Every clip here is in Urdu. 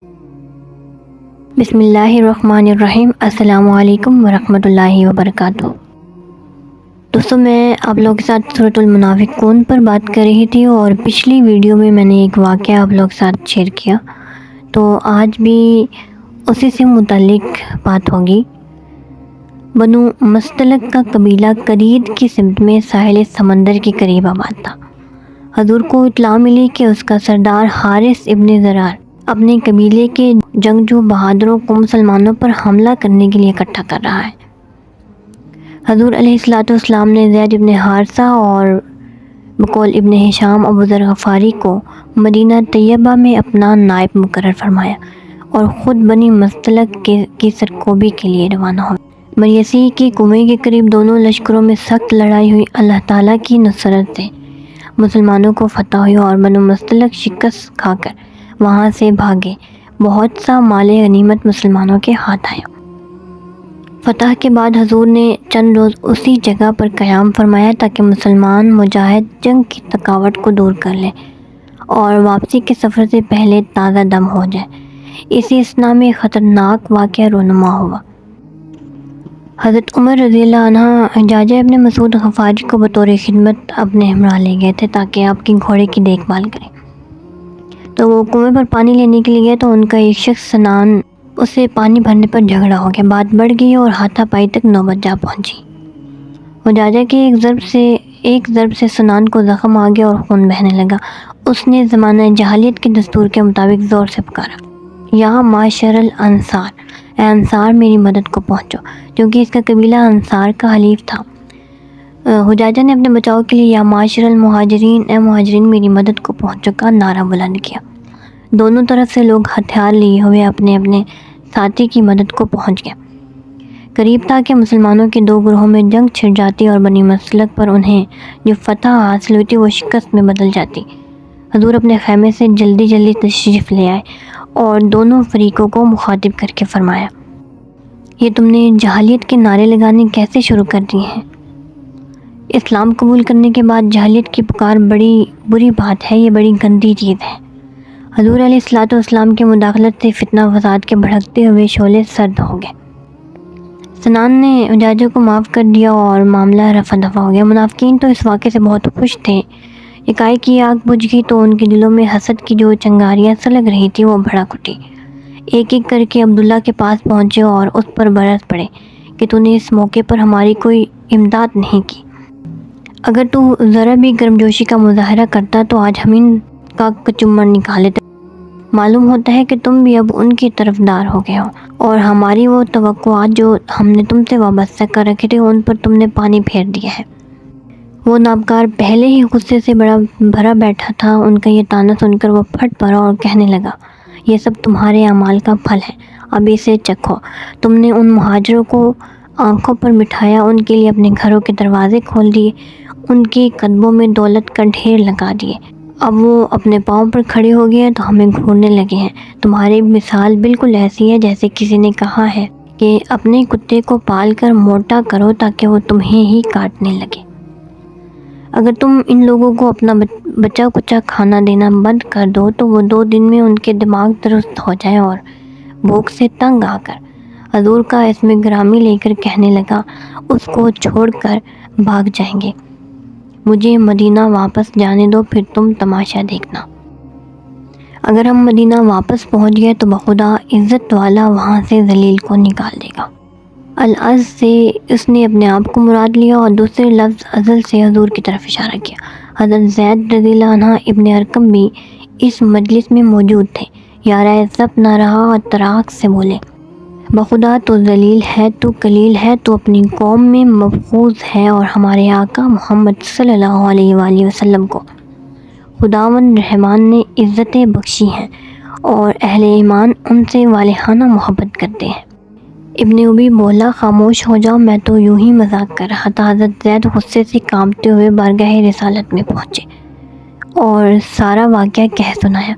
بسم اللہ الرحمن الرحیم۔ السلام علیکم ورحمۃ اللہ وبرکاتہ۔ دوستوں، میں آپ لوگوں کے ساتھ سورۃ المنافقون پر بات کر رہی تھی اور پچھلی ویڈیو میں نے ایک واقعہ آپ لوگوں کے ساتھ شیئر کیا، تو آج بھی اسی سے متعلق بات ہوگی۔ بنو مستلق کا قبیلہ کرید کی سمت میں ساحل سمندر کے قریب آباد تھا۔ حضور کو اطلاع ملی کہ اس کا سردار حارث ابن ضرار اپنے قبیلے کے جنگجو بہادروں کو مسلمانوں پر حملہ کرنے کے لیے اکٹھا کر رہا ہے۔ حضور علیہ السلام نے زید ابن حارثہ اور بقول ابن ہشام ابو ذر غفاری کو مدینہ طیبہ میں اپنا نائب مقرر فرمایا اور خود بنی مستلق کی سرکوبی کے لیے روانہ ہوئے۔ مریسی کے کنویں کے قریب دونوں لشکروں میں سخت لڑائی ہوئی۔ اللہ تعالیٰ کی نصرت سے مسلمانوں کو فتح ہوئی اور بنو مستلق شکست کھا کر وہاں سے بھاگے۔ بہت سا مال غنیمت مسلمانوں کے ہاتھ آیا۔ فتح کے بعد حضور نے چند روز اسی جگہ پر قیام فرمایا تاکہ مسلمان مجاہد جنگ کی تھکاوٹ کو دور کر لیں اور واپسی کے سفر سے پہلے تازہ دم ہو جائے۔ اسی اثناء میں خطرناک واقعہ رونما ہوا۔ حضرت عمر رضی اللہ عنہ حجاجہ ابن مسعود غفاری کو بطور خدمت اپنے ہمراہ لے گئے تھے تاکہ آپ کے گھوڑے کی دیکھ بھال کریں۔ تو وہ کنویں پر پانی لینے کے لیے گئے تو ان کا ایک شخص سنان اسے پانی بھرنے پر جھگڑا ہو گیا۔ بات بڑھ گئی اور ہاتھا پائی تک نوبت جا پہنچی۔ حجاجہ کے ایک ضرب سے سنان کو زخم آ گیا اور خون بہنے لگا۔ اس نے زمانہ جاہلیت کے دستور کے مطابق زور سے پکارا، یا معاشر الانصار، اے انصار میری مدد کو پہنچو، کیونکہ اس کا قبیلہ انصار کا حلیف تھا۔ حجاجہ نے اپنے بچاؤ کے لیے یا معاشر المہاجرین، اے مہاجرین میری مدد کو پہنچو کا نعرہ بلند کیا۔ دونوں طرف سے لوگ ہتھیار لیے ہوئے اپنے اپنے ساتھی کی مدد کو پہنچ گئے۔ قریب تھا کہ مسلمانوں کے دو گروہوں میں جنگ چھڑ جاتی اور بنی مسلق پر انہیں جو فتح حاصل ہوئی تھی وہ شکست میں بدل جاتی۔ حضور اپنے خیمے سے جلدی تشریف لے آئے اور دونوں فریقوں کو مخاطب کر کے فرمایا، یہ تم نے جاہلیت کے نعرے لگانے کیسے شروع کر دیے ہیں؟ اسلام قبول کرنے کے بعد جاہلیت کی پکار بڑی بری بات ہے، یہ بڑی گندی چیز ہے۔ حضور علیہ السلام کے مداخلت سے فتنہ فساد کے بھڑکتے ہوئے شعلے سرد ہو گئے۔ سنان نے حجاجہ کو معاف کر دیا اور معاملہ رفع دفع ہو گیا۔ منافقین تو اس واقعے سے بہت خوش تھے۔ یکایک آگ بجھ گئی تو ان کے دلوں میں حسد کی جو چنگاریاں سلگ رہی تھی وہ بھڑک اٹھی۔ ایک ایک کر کے عبداللہ کے پاس پہنچے اور اس پر برس پڑے کہ تو نے اس موقع پر ہماری کوئی امداد نہیں کی۔ اگر تو ذرا بھی گرمجوشی کا مظاہرہ کرتا تو آج ہم ان کا کچمر نکالے۔ معلوم ہوتا ہے کہ تم بھی اب ان کی طرفدار ہو گئے ہو اور ہماری وہ توقعات جو ہم نے تم سے وابستہ کر رکھے تھے ان پر تم نے پانی پھیر دیا ہے۔ وہ نابکار پہلے ہی غصے سے بڑا بھرا بیٹھا تھا۔ ان کا یہ طعنہ سن کر وہ پھٹ پڑا اور کہنے لگا، یہ سب تمہارے اعمال کا پھل ہے، اب اسے چکھو۔ تم نے ان مہاجروں کو آنکھوں پر بٹھایا، ان کے لیے اپنے گھروں کے دروازے کھول دیے، ان کے قدموں میں دولت کا ڈھیر لگا دیے۔ اب وہ اپنے پاؤں پر کھڑے ہو گئے ہیں تو ہمیں گھورنے لگے ہیں۔ تمہاری مثال بالکل ایسی ہے جیسے کسی نے کہا ہے کہ اپنے کتے کو پال کر موٹا کرو تاکہ وہ تمہیں ہی کاٹنے لگے۔ اگر تم ان لوگوں کو اپنا بچا کچا کھانا دینا بند کر دو تو وہ 2 دن میں ان کے دماغ درست ہو جائیں اور بھوک سے تنگ آ کر حضور کا اسم گرامی لے کر کہنے لگا، اس کو چھوڑ کر بھاگ جائیں گے، مجھے مدینہ واپس جانے دو، پھر تم تماشا دیکھنا۔ اگر ہم مدینہ واپس پہنچ گئے تو بخدا عزت والا وہاں سے ذلیل کو نکال دے گا۔ العز سے اس نے اپنے آپ کو مراد لیا اور دوسرے لفظ ازل سے حضور کی طرف اشارہ کیا۔ حضرت زید رضی اللہ عنہ ابن ارقم بھی اس مجلس میں موجود تھے۔ یارہ ضبط نہ رہا اور تراق سے بولے، بخدا تو ذلیل ہے، تو قلیل ہے، تو اپنی قوم میں مبغوض ہے اور ہمارے آقا محمد صلی اللہ علیہ وآلہ وسلم کو خداوند رحمان نے عزتیں بخشی ہیں اور اہل ایمان ان سے والہانہ محبت کرتے ہیں۔ ابن ابی بولا، خاموش ہو جاؤ، میں تو یوں ہی مذاق کر رہا تھا۔ حضرت زید غصے سے کانپتے ہوئے بارگاہ رسالت میں پہنچے اور سارا واقعہ کہہ سنایا۔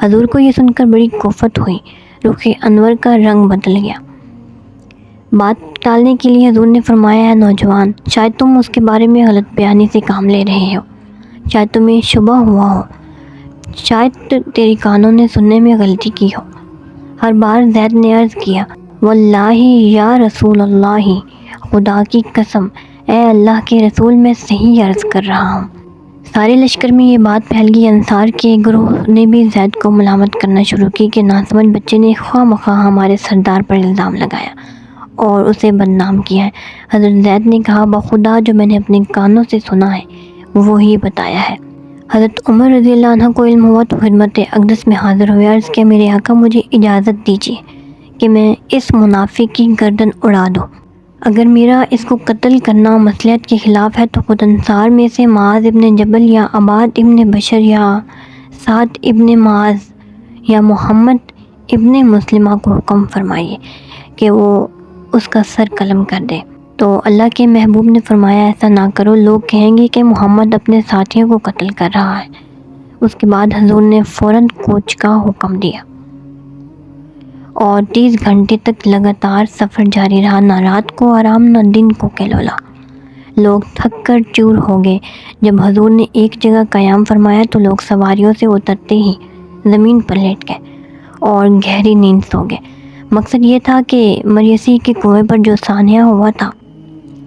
حضور کو یہ سن کر بڑی کوفت ہوئی، رخ انور کا رنگ بدل گیا۔ بات ٹالنے کے لیے حضور نے فرمایا، ہے نوجوان، شاید تم اس کے بارے میں غلط بیانی سے کام لے رہے ہو، شاید تمہیں شبہ ہوا ہو، شاید تیری کانوں نے سننے میں غلطی کی ہو۔ ہر بار زید نے عرض کیا واللہ یا رسول اللہ، خدا کی قسم اے اللہ کے رسول میں صحیح عرض کر رہا ہوں۔ سارے لشکر میں یہ بات پھیل گئی، انصار کے گروہ نے بھی زید کو ملامت کرنا شروع کی کہ ناسمجھ بچے نے خواہ مخواہ ہمارے سردار پر الزام لگایا اور اسے بدنام کیا ہے۔ حضرت زید نے کہا بخدا جو میں نے اپنے کانوں سے سنا ہے وہی بتایا ہے۔ حضرت عمر رضی اللہ عنہ کو علم ہوا تو خدمت اقدس میں حاضر ہوئے، عرض کیا میرے آقا مجھے اجازت دیجیے کہ میں اس منافق کی گردن اڑا دوں۔ اگر میرا اس کو قتل کرنا مصلحت کے خلاف ہے تو خود انصار میں سے معاذ ابن جبل یا عباد ابن بشر یا سعد ابن معاذ یا محمد ابن مسلمہ کو حکم فرمائیے کہ وہ اس کا سر قلم کر دے۔ تو اللہ کے محبوب نے فرمایا ایسا نہ کرو، لوگ کہیں گے کہ محمد اپنے ساتھیوں کو قتل کر رہا ہے۔ اس کے بعد حضور نے فوراً کوچ کا حکم دیا اور 30 گھنٹے تک لگاتار سفر جاری رہا، نہ رات کو آرام نہ دن کو کیلولا۔ لوگ تھک کر چور ہو گئے۔ جب حضور نے ایک جگہ قیام فرمایا تو لوگ سواریوں سے اترتے ہی زمین پر لیٹ گئے اور گہری نیند سو گئے۔ مقصد یہ تھا کہ مریسی کے کنویں پر جو سانحہ ہوا تھا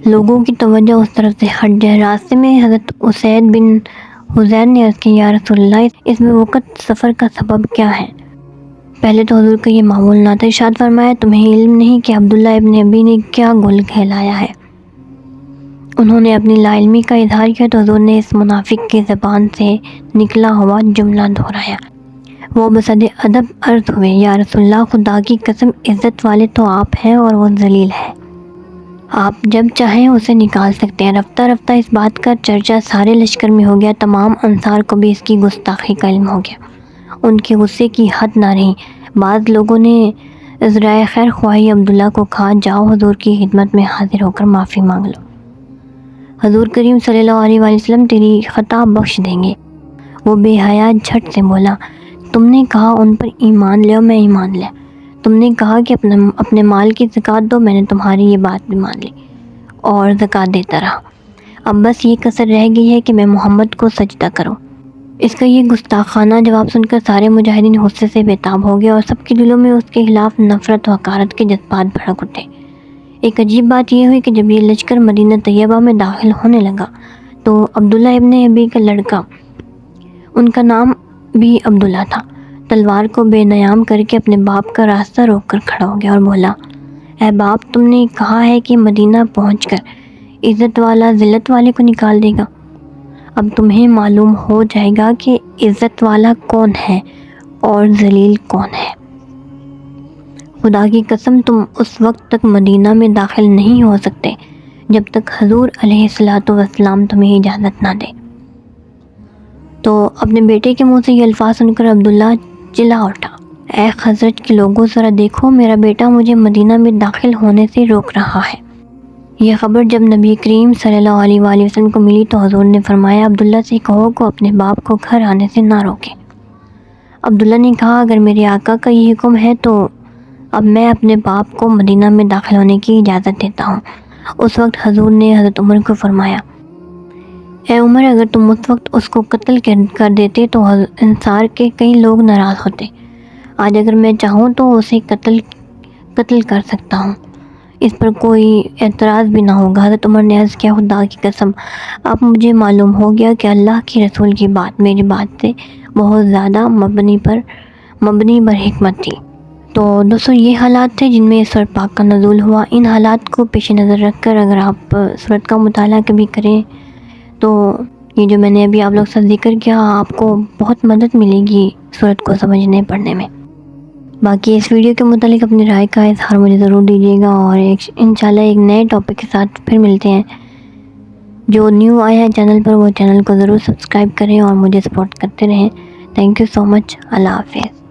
لوگوں کی توجہ اس طرف سے ہٹ جائے۔ راستے میں حضرت اسید بن حضیر نے عرض کیا یا رسول اللہ اس میں وقت سفر کا سبب کیا ہے؟ پہلے تو حضور کا یہ معمول نہ تھا۔ ارشاد فرمایا تمہیں علم نہیں کہ عبداللہ ابن ابی نے کیا گل کھیلایا ہے؟ انہوں نے اپنی لا علمی کا اظہار کیا تو حضور نے اس منافق کی زبان سے نکلا ہوا جملہ دہرایا۔ وہ بصد ادب عرض ہوئے یا رسول اللہ خدا کی قسم عزت والے تو آپ ہیں اور وہ ذلیل ہے، آپ جب چاہیں اسے نکال سکتے ہیں۔ رفتہ رفتہ اس بات کا چرچا سارے لشکر میں ہو گیا، تمام انصار کو بھی اس کی گستاخی کا علم ہو گیا۔ ان کے غصے کی حد نہ رہی۔ بعض لوگوں نے عذرائے خیر خواہی عبداللہ کو کہا جاؤ حضور کی خدمت میں حاضر ہو کر معافی مانگ لو، حضور کریم صلی اللہ علیہ وآلہ وسلم تیری خطا بخش دیں گے۔ وہ بے حیا جھٹ سے بولا تم نے کہا ان پر ایمان لے میں ایمان لے، تم نے کہا کہ اپنے مال کی زکوٰۃ دو، میں نے تمہاری یہ بات بھی مان لی اور زکوٰۃ دیتا رہا، اب بس یہ کسر رہ گئی ہے کہ میں محمد کو سجدہ کروں۔ اس کا یہ گستاخانہ جواب سن کر سارے مجاہدین غصے سے بےتاب ہو گئے اور سب کے دلوں میں اس کے خلاف نفرت و حقارت کے جذبات بھڑک اٹھے۔ ایک عجیب بات یہ ہوئی کہ جب یہ لشکر مدینہ طیبہ میں داخل ہونے لگا تو عبداللہ ابن ابی کا لڑکا، ان کا نام بھی عبداللہ تھا، تلوار کو بے نیام کر کے اپنے باپ کا راستہ روک کر کھڑا ہو گیا اور بولا اے باپ تم نے کہا ہے کہ مدینہ پہنچ کر عزت والا ذلت والے کو نکال دے گا، اب تمہیں معلوم ہو جائے گا کہ عزت والا کون ہے اور ذلیل کون ہے۔ خدا کی قسم تم اس وقت تک مدینہ میں داخل نہیں ہو سکتے جب تک حضور علیہ الصلوۃ والسلام تمہیں اجازت نہ دے۔ تو اپنے بیٹے کے منہ سے یہ الفاظ سن کر عبداللہ چلا اٹھا اے خزرج کے لوگوں ذرا دیکھو میرا بیٹا مجھے مدینہ میں داخل ہونے سے روک رہا ہے۔ یہ خبر جب نبی کریم صلی اللہ علیہ وآلہ وسلم کو ملی تو حضور نے فرمایا عبداللہ سے کہو کو اپنے باپ کو گھر آنے سے نہ روکے۔ عبداللہ نے کہا اگر میرے آقا کا یہ حکم ہے تو اب میں اپنے باپ کو مدینہ میں داخل ہونے کی اجازت دیتا ہوں۔ اس وقت حضور نے حضرت عمر کو فرمایا اے عمر اگر تم اس وقت اس کو قتل کر دیتے تو انصار کے کئی لوگ ناراض ہوتے، آج اگر میں چاہوں تو اسے قتل کر سکتا ہوں، اس پر کوئی اعتراض بھی نہ ہوگا۔ حضرت عمر نے عرض کیا خدا کی قسم اب مجھے معلوم ہو گیا کہ اللہ کے رسول کی بات میری بات سے بہت زیادہ مبنی پر حکمت تھی۔ تو دوستو یہ حالات تھے جن میں سورۃ پاک کا نزول ہوا۔ ان حالات کو پیش نظر رکھ کر اگر آپ سورۃ کا مطالعہ کبھی کریں تو یہ جو میں نے ابھی آپ لوگ سے ذکر کیا آپ کو بہت مدد ملے گی سورۃ کو سمجھنے پڑھنے میں۔ باقی اس ویڈیو کے متعلق اپنی رائے کا اظہار مجھے ضرور دیجیے گا اور انشاءاللہ ایک نئے ٹاپک کے ساتھ پھر ملتے ہیں۔ جو نیو آیا ہے چینل پر وہ چینل کو ضرور سبسکرائب کریں اور مجھے سپورٹ کرتے رہیں۔ تھینک یو سو مچ۔ اللہ حافظ۔